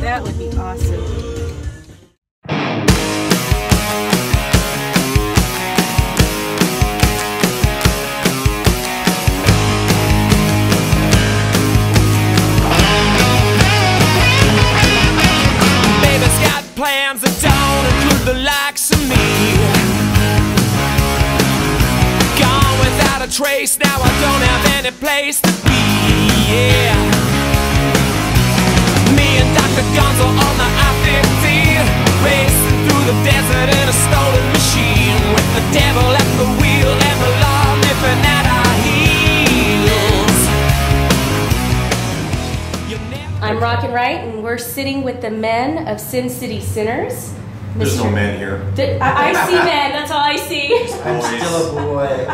That would be awesome. Baby's got plans that don't include the likes of me. Gone without a trace, now I don't have any place to be. Yeah. Me and Dr. Gonzo on the I-15, racing through the desert in a stolen machine, with the devil at the wheel and the law nipping at our heels. I'm Rockin' Right, and we're sitting with the men of Sin City Sinners. There's no men here. I see men, that's all I see. I'm still a boy.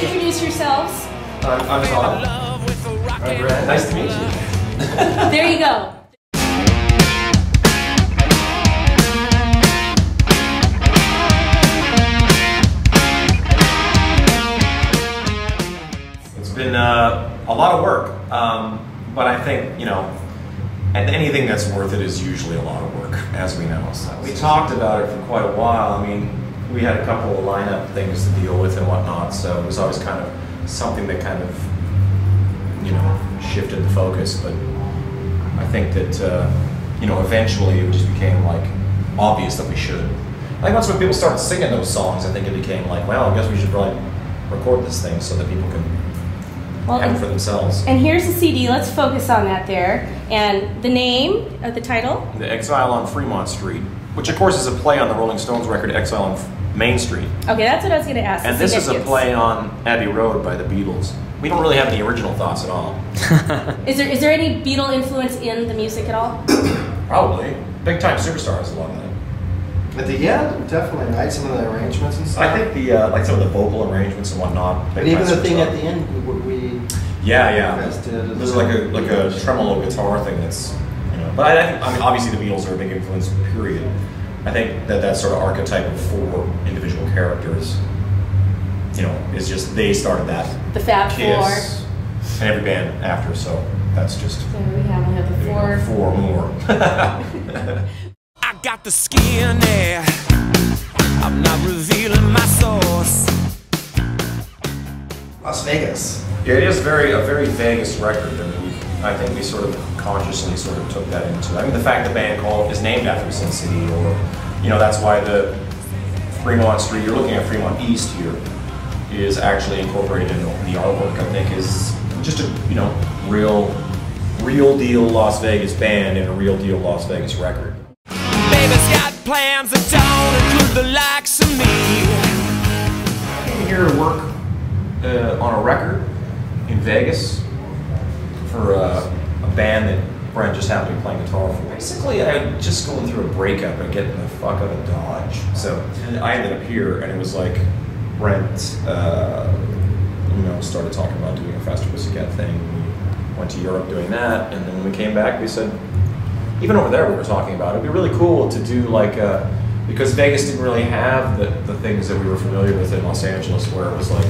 Introduce yourselves. I'm Todd. I'm Brent. Nice to meet you. There you go. It's been a lot of work, but I think, you know, and anything that's worth it is usually a lot of work, as we know. So we talked about it for quite a while. I mean, we had a couple of lineup things to deal with and whatnot, so it was always kind of something that kind of, you know, shifted the focus. But I think that, you know, eventually it just became like obvious that we should. I think once when people started singing those songs, I think it became like, well, I guess we should probably record this thing so that people can have it for themselves. And here's the CD, let's focus on that there. And the name of the title? The Exile on Fremont Street, which of course is a play on the Rolling Stones record Exile on Main Street. Okay, that's what I was going to ask. And this is a play on Abbey Road by the Beatles. We don't really have any original thoughts at all. Is there any Beatle influence in the music at all? Probably. Big Time Superstars, a lot of that. Yeah, definitely, right? Some of the arrangements and stuff. I think the like some of the vocal arrangements and whatnot. But even the thing at the end, we yeah. did There's like a tremolo guitar thing that's, you know. But I mean, obviously the Beatles are a big influence. Period. I think that sort of archetype of four individual characters, you know, is just they started that. The Fab Kiss, Four. And every band after, so that's just. So we have the four. Four more. I got the skin there. I'm not revealing my source. Las Vegas. Yeah, it is a very Vegas record, and I think we sort of consciously sort of took that into it. I mean, the fact the band called is named after Sin City, or, you know, that's why the Fremont Street, you're looking at Fremont East here, is actually incorporated in the artwork. I think is just a, you know, real deal Las Vegas band and a real deal Las Vegas record. Baby's got plans that don't include the likes of me. I came here to work on a record in Vegas for a band that Brent just happened to be playing guitar for. Basically, I was just going through a breakup and getting the fuck out of Dodge. So I ended up here, and it was like Brent, you know, started talking about doing a Faster Muscat thing. We went to Europe doing that, and then when we came back, we said, even over there we were talking about it'd be really cool to do like because Vegas didn't really have the things that we were familiar with in Los Angeles, where it was like,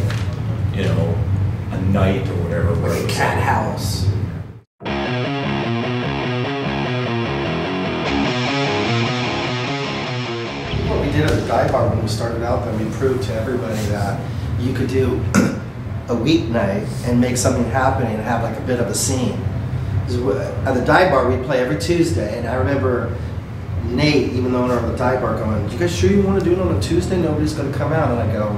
you know, a night or whatever, where it was Cat like, House. What we did at the dive bar when we started out, that we proved to everybody that you could do a weeknight and make something happen and have like a bit of a scene. At the dive bar, we play every Tuesday, and I remember Nate, even the owner of the dive bar, going, "You guys sure you want to do it on a Tuesday? Nobody's going to come out." And I go,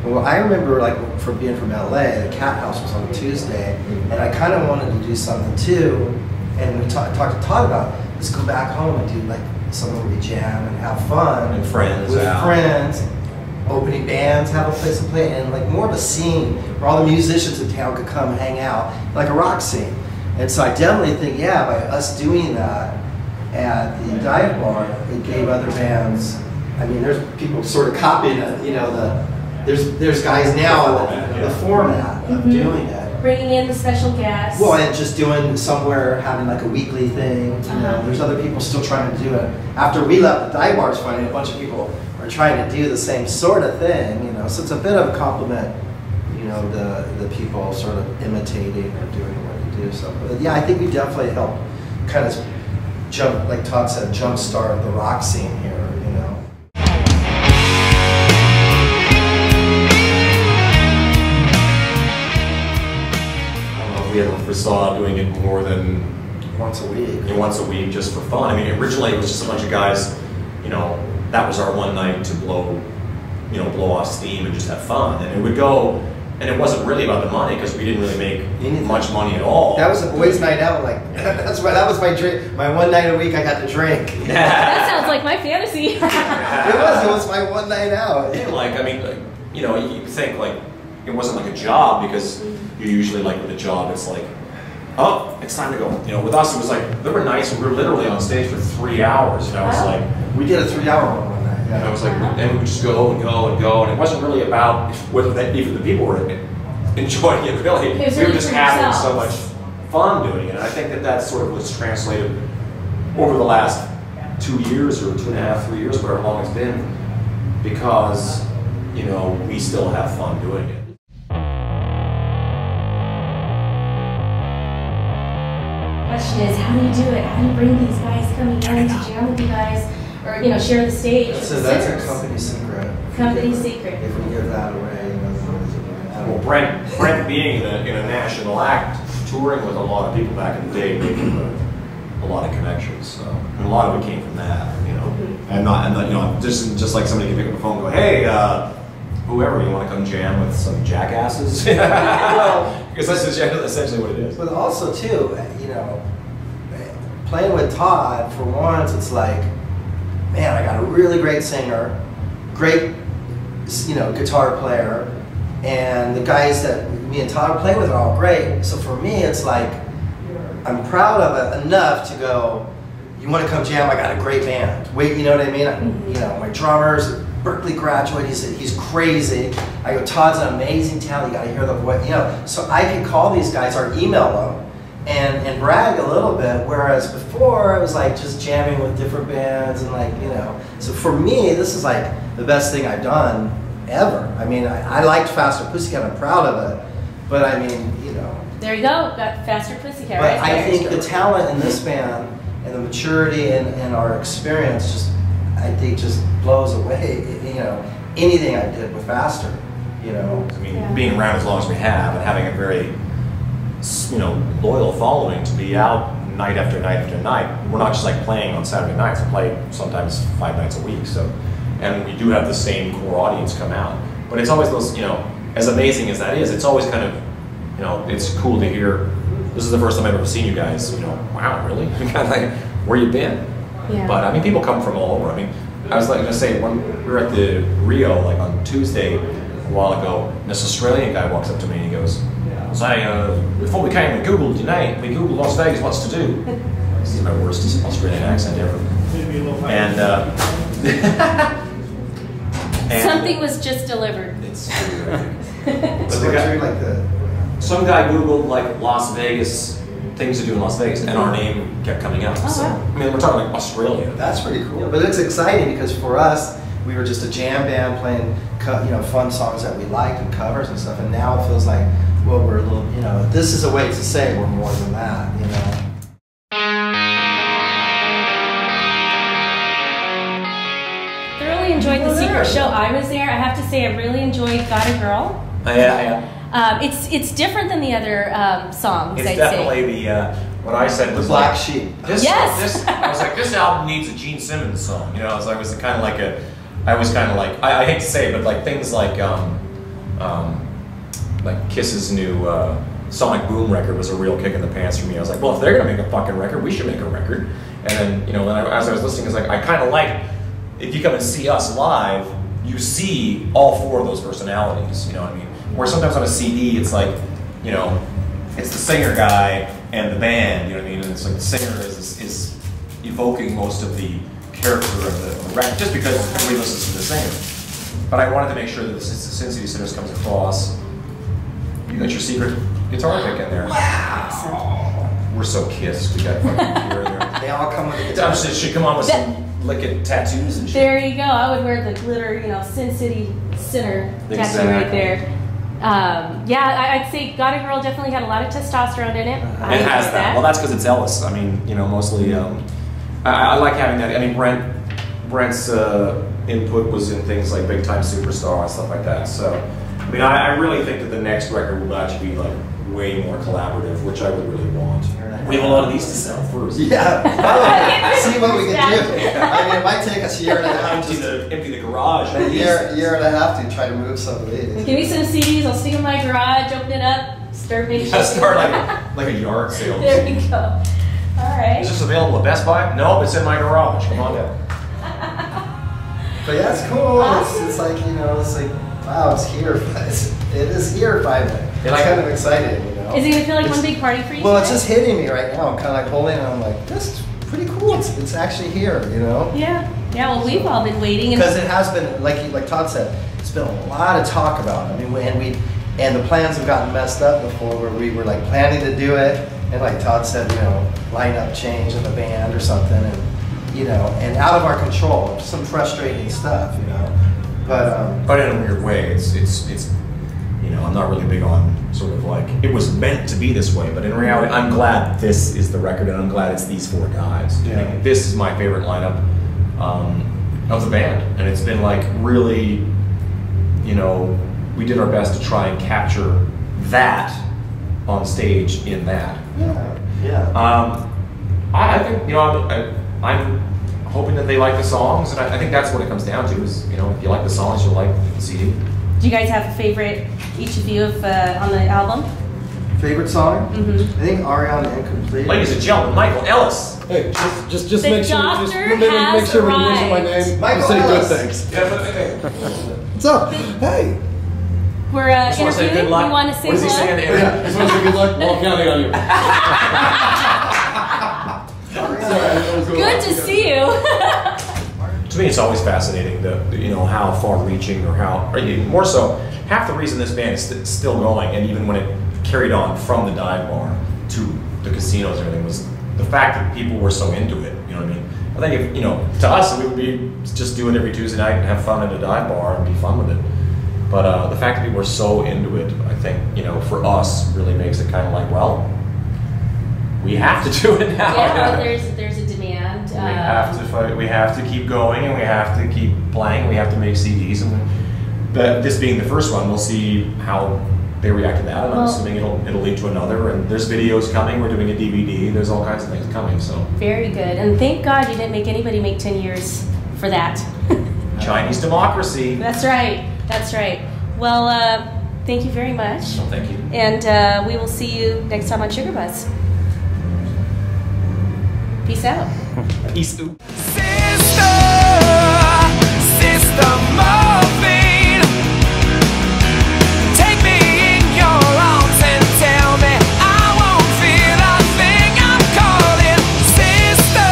well, I remember, like, from being from LA, the Cat House was on a Tuesday, and I kind of wanted to do something too. And we talked to Todd about, let's go back home and do like somewhere where we jam and have fun and friends with out. friends, opening bands, have a place to play, and like more of a scene where all the musicians in town could come hang out, like a rock scene. And so I definitely think, yeah, by us doing that at the dive bar, it gave other bands. I mean, there's people sort of copying it, you know, there's guys now the format of doing it. Bringing in the special guests. Well, and just doing somewhere, having like a weekly thing. You know, there's other people still trying to do it. After we left the dive bars, finding a bunch of people are trying to do the same sort of thing. You know, so it's a bit of a compliment. You know, the people sort of imitating or doing what you do. So, but yeah, I think we definitely helped kind of like Todd said, jumpstart the rock scene here, you know. I don't know if we ever foresaw doing it more than Once a week. once a week just for fun. I mean, originally it was just a bunch of guys, you know, that was our one night to blow off steam and just have fun. And it would go, and it wasn't really about the money because we didn't really make much money at all. That was a boys' night out. Like that was my drink. My one night a week I got to drink. That sounds like my fantasy. It was my one night out. Yeah, like, I mean, like, you know, you think like it wasn't like a job because you usually like with a job it's like, oh, it's time to go. You know, with us it was like there were nights we were literally on stage for 3 hours. You know, it's like we did a 3-hour one night. Yeah. And I was like, and we would just go and go and go, and it wasn't really about whether even the people were enjoying it. Really, we were just having so much fun doing it. And I think that sort of was translated over the last 2 years or 2.5, 3 years, whatever long it's been, because you know we still have fun doing it. Question is, how do you do it? How do you bring these guys coming in to jam with you guys, or you know, share the stage? That's a company secret. Company secret. If we give that away, you know. Well, Brent being in a national act, touring with a lot of people back in the day, making a lot of connections. So and a lot of it came from that, you know. And not you know, just like somebody can pick up the phone and go, hey, whoever, you want to come jam with some jackasses? Well, because that's essentially what it is. But also too, you know, playing with Todd for once, it's like, man, I got a really great singer, great, you know, guitar player, and the guys that me and Todd play with are all great. So for me, it's like, I'm proud of it enough to go, you want to come jam? I got a great band. Wait, you know what I mean? You know, my drummer's a Berkeley graduate. He's crazy. I go, Todd's an amazing talent. You got to hear the voice. You know, so I can call these guys or email them and brag a little bit. Whereas before, it was like just jamming with different bands and like, you know. So for me, this is like the best thing I've done ever. I mean, I liked Faster Pussycat. I'm proud of it. But I mean, you know. There you go. Got Faster Pussycat. But Right I think the talent in this band and the maturity and our experience just, I think, just blows away, you know, anything I did with Faster, you know. I mean, being around as long as we have and having a very, you know, loyal following to be out night after night after night. We're not just like playing on Saturday nights. We play sometimes 5 nights a week. So, and we do have the same core audience come out. But it's always those, you know, as amazing as that is, it's always kind of, you know, it's cool to hear. This is the first time I've ever seen you guys. You know, wow, really? Kind of like, where you been? Yeah. But I mean, people come from all over. I mean, I was like gonna say, when we were at the Rio like on Tuesday a while ago, and this Australian guy walks up to me and he goes, before we came, we Googled your name. We Googled Las Vegas, what's to do? This is my worst Australian accent ever. And, and something was just delivered. It's some guy Googled like Las Vegas, things to do in Las Vegas, and our name kept coming up. So, I mean, we're talking like Australia. That's pretty cool. But it's exciting because for us, we were just a jam band playing, you know, fun songs that we liked and covers and stuff. And now it feels like, well, we're a little, you know, this is a way to say we're more than that, you know. Thoroughly enjoyed the secret show. I was there. I have to say, I really enjoyed "Got a Girl." Yeah. It's different than the other songs. It's I'd definitely say. What I said was Black like, Sheep. I was like, this album needs a Gene Simmons song. You know, I was kind of like I hate to say it, but like things like Kiss's new Sonic Boom record was a real kick in the pants for me. I was like, well, if they're gonna make a fucking record, we should make a record. And then, you know, as I was listening, it's like I kind of like, if you come and see us live, you see all four of those personalities. You know what I mean? Where sometimes on a CD, it's like, you know, it's the singer guy and the band. You know what I mean? And it's like the singer is evoking most of the character of the record, just because everybody listens to the singer. But I wanted to make sure that the Sin City Sinners comes across. You got your secret guitar pick in there. Wow. We're so kissed. We got fucking gear in there. They all come with a guitar. It should come on with some lick tattoos and shit. There you go. I would wear the glitter, you know, Sin City Sinner tattoo right there. I'd say "Got a Girl" definitely had a lot of testosterone in it. It has that. Well, that's because it's Ellis. I mean, you know, mostly I like having that. I mean, Brent's input was in things like Big Time Superstar and stuff like that. So, I mean, I really think that the next record will actually be like way more collaborative, which I would really want. We have a lot of these to sell first. Yeah. See what we can do. I mean, it might take us a year and a half to empty the garage. A year and a half to try to move some of these. Give me some CDs. I'll stick them in my garage, open it up, start making. Yeah, start like a yard sale. There we go. All right. Is this available at Best Buy? No, it's in my garage. Come on down. But yeah, it's cool. Awesome. It's like, you know, it's like, wow, it's here. It is here finally. It's kind of exciting, you know. Is it gonna feel like one big party for you? Well, it's just hitting me right now. I'm kind of like holding it. And I'm like, this is pretty cool. It's actually here, you know. Yeah. Yeah. Well, we've all been waiting. Because it has been, like Todd said, it's been a lot of talk about it. I mean, and the plans have gotten messed up before, where we were like planning to do it, and like Todd said, you know, lineup change in the band or something, and you know, and out of our control, some frustrating stuff, you know. But in a weird way, it's you know, I'm not really big on sort of like it was meant to be this way, but in reality, I'm glad this is the record, and I'm glad it's these four guys. Yeah. I mean, this is my favorite lineup of the band, and it's been like really, you know, we did our best to try and capture that on stage in that. Yeah. I think, you know, I'm hoping that they like the songs, and I think that's what it comes down to is, you know, if you like the songs, you'll like the CD. Do you guys have a favorite, each of you, on the album? Favorite song? Mm-hmm. I think Ariana Incomplete. Ladies and gentlemen, Michael Ellis. Hey, just The make sure, doctor make has sure when you mention my arrived. name, Michael you say Ellis. good things. Yeah, What's up? Hey. We're just want to say interviewing. good luck. We want to say What is he hello. saying? Yeah, just want to say good luck. We're all counting on you. Good to see you. To me, it's always fascinating, you know, how far-reaching or even more so, half the reason this band is still going, and even when it carried on from the dive bar to the casinos and everything, was the fact that people were so into it. You know what I mean? I think if, you know, to us, it would be just do it every Tuesday night and have fun at a dive bar and be fun with it. But the fact that people were so into it, I think, you know, for us, really makes it kind of like, well, we have to do it now. Yeah, there's a demand. We have to fight. We have to keep going, and we have to keep playing. We have to make CDs, but this being the first one, we'll see how they react to that. And I'm assuming it'll lead to another. And there's videos coming. We're doing a DVD. There's all kinds of things coming. So Very good. And thank God you didn't make anybody make 10 years for that. Chinese democracy. That's right. That's right. Well, thank you very much. So thank you. And we will see you next time on Sugar Buzz. Peace out. Peace out. Sister Morphine, take me in your arms and tell me I won't feel a thing. I'm calling Sister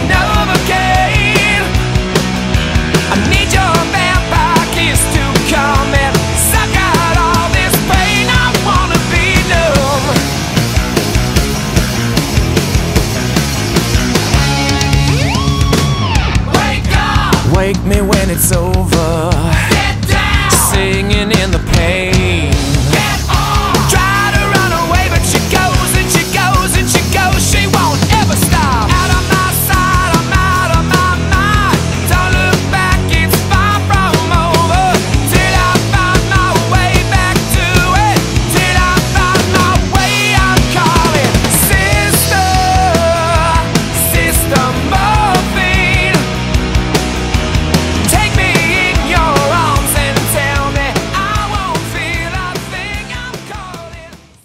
Novocaine. I need your vampire kiss to come and suck out all this pain. I wanna be numb. Wake me when it's over. Get down. Singing in the pain.